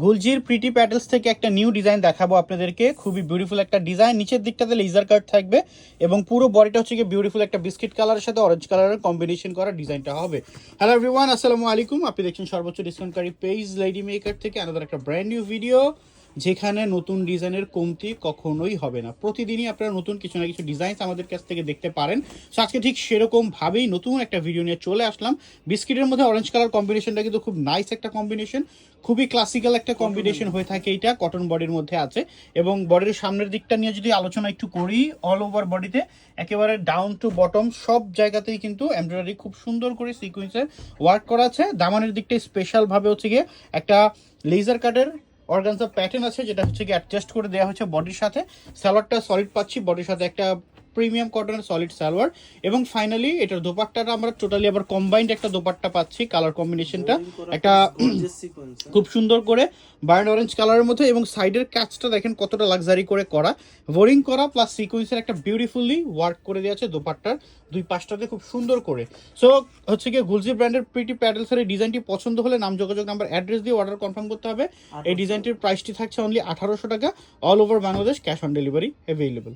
গুলজির pretty petals থেকে একটা new design দেখাবো আপনাদেরকে। খুবই বিউটিফুল একটা ডিজাইন। নিচের দিকটাতে লেজার কাট থাকবে এবং পুরো বডিটা হচ্ছে গিয়ে বিউটিফুল একটা বিস্কিট কালারের সাথে অরেঞ্জ কালারের কম্বিনেশন করা ডিজাইনটা হবে। হ্যালো এভরিওয়ান, আসসালামু আলাইকুম। আপনি দেখছেন সর্বোচ্চ ডিসকাউন্টকারী পেজ লেডি মেকার থেকে আলাদা একটা ব্র্যান্ড নিউ ভিডিও, যেখানে নতুন ডিজাইনের কমতি কখনোই হবে না। প্রতিদিনই আপনারা নতুন কিছু না কিছু ডিজাইন আমাদের কাছ থেকে দেখতে পারেন। সো আজকে ঠিক সেরকমভাবেই নতুন একটা ভিডিও নিয়ে চলে আসলাম। বিস্কিটের মধ্যে অরেঞ্জ কালার কম্বিনেশনটা কিন্তু খুব নাইস একটা কম্বিনেশন, খুবই ক্লাসিক্যাল একটা কম্বিনেশন হয়ে থাকে। এটা কটন বডির মধ্যে আছে এবং বডির সামনের দিকটা নিয়ে যদি আলোচনা একটু করি, অল ওভার বডিতে একেবারে ডাউন টু বটম সব জায়গাতেই কিন্তু এমব্রয়ডারি খুব সুন্দর করে সিকোয়েন্সের ওয়ার্ক করা আছে। দামানের দিকটা স্পেশালভাবে হচ্ছে গিয়ে একটা লেজার কাটের অর্গানজা প্যাটার্ন আছে, যেটা হচ্ছে কি অ্যাডজাস্ট করে দেওয়া হচ্ছে বডির সাথে। সালোয়ারটা সলিড পাচ্ছি, বডির সাথে একটা প্রিমিয়াম কটনের সলিড সালোয়ার এবং ফাইনালি এটার দোপাট্টাটা আমরা টোটালি আবার কম্বাইন্ড একটা দোপাট্টা পাচ্ছি। কালার কম্বিনেশনটা একটা খুব সুন্দর করে বার্ন অরেঞ্জ কালারের মধ্যে এবং সাইডের কাজটা দেখেন কতটা লাক্সারি করে করা, বোরিং করা প্লাস সিকোয়েন্সের একটা বিউটিফুলি ওয়ার্ক করে দেওয়া আছে দোপাট্টার দুই পাশটাতে খুব সুন্দর করে। সো হচ্ছে গিয়ে গুলজি ব্র্যান্ডের প্রিটি প্যাডেলসের এই ডিজাইনটি পছন্দ হলে নাম, যোগাযোগ নাম্বার, অ্যাড্রেস দিয়ে অর্ডার কনফার্ম করতে হবে। এই ডিজাইনটির প্রাইসটি থাকছে অনলি 1800 টাকা। All over Bangladesh, cash on delivery available.